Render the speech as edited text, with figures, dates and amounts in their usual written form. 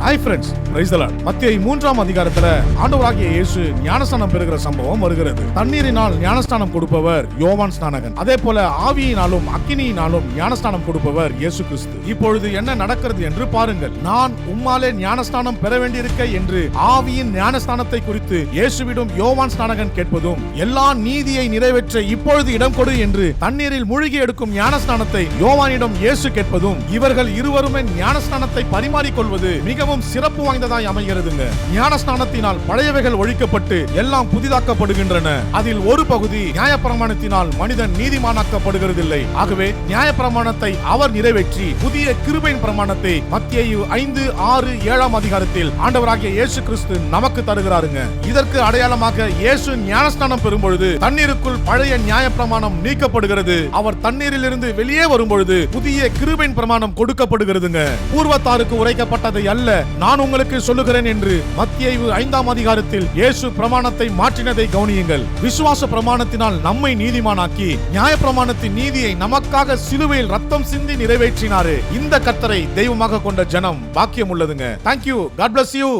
Hi friends, praise the Lord. மத்தேயு 3ஆம் அதிகாரத்துல ஆண்டவராகிய இயேசு ஞானஸ்நானம் பெறுகிற சம்பவம் வருகிறது. தண்ணீரினால் ஞானஸ்நானம் கொடுப்பவர் யோவான் ஸ்நானகன். அதே போல ஆவியினாலும் அக்கினியினாலும் ஞானஸ்நானம் கொடுப்பவர் இயேசு கிறிஸ்து. இப்பொழுது என்ன நடக்கிறது என்று பாருங்கள். நான் உம்மாலே ஞானஸ்நானம் பெற வேண்டியிருக்க என்று ஆவியின் ஞானஸ்நானத்தை குறித்து இயேசுவிடம் யோவான் ஸ்நானகன் கேட்பதும், எல்லா நீதியை நிறைவேற்ற இப்பொழுது இடம் கொடு என்று தண்ணீரில் மூழ்கி எடுக்கும் ஞானஸ்நானத்தை யோவானிடம் இயேசு கேட்பதும், இவர்கள் இருவருமே ஞானஸ்நானத்தை பரிமாறிக்கொள்வது மிகவும் சிறப்பு வாய்ந்ததாய் அமைகிறதுங்க. ஞானஸ்நானத்தினால் பழையவைகள் ஒழிக்கப்பட்டு எல்லாம் புதிதாக்கப்படுகின்றன. அதில் ஒரு பகுதி நியாயப்பிரமாணத்தினால் மனிதன் நீதிமானாக்கப்படுகிறதில்லை. ஆகவே நியாயப்பிரமாணத்தை அவர் நிறைவேற்றி புதிய கிருபையின் பிரமாணத்தை மத்தேயு 5, 6, 7ஆம் அதிகாரத்தில் ஆண்டவராகிய இயேசு கிறிஸ்து நமக்கு தருகிறாருங்க. இதற்கு அடையாளமாக இயேசு ஞானஸ்நானம் பெறும் பொழுது தண்ணீருக்குள் பழைய நியாயப்பிரமாணம் நீக்கப்படுகிறது. அவர் தண்ணீரில் இருந்து வெளியே வரும் பொழுது புதிய கிருபையின் பிரமாணம் கொடுக்கப்படுகிறதுங்க. பூர்வத்தாருக்கு உரைக்கப்பட்டதை அல்ல நான் உங்களுக்கு சொல்லுகிறேன் என்று மத்தேயு 5ஆம் அதிகாரத்தில் இயேசு பிரமாணத்தை மாற்றினதை கவனியுங்கள். விசுவாச பிரமாணத்தினால் நம்மை நீதிமானாக்கி நியாயப்பிரமாணத்தின் நீதியை நமக்காக சிலுவையில் ரத்தம் சிந்தி நிறைவேற்றினாரு. இந்த கர்த்தரை தெய்வமாக கொண்ட ஜனம் பாக்கியம் உள்ளதுங்க. Thank you. God bless you.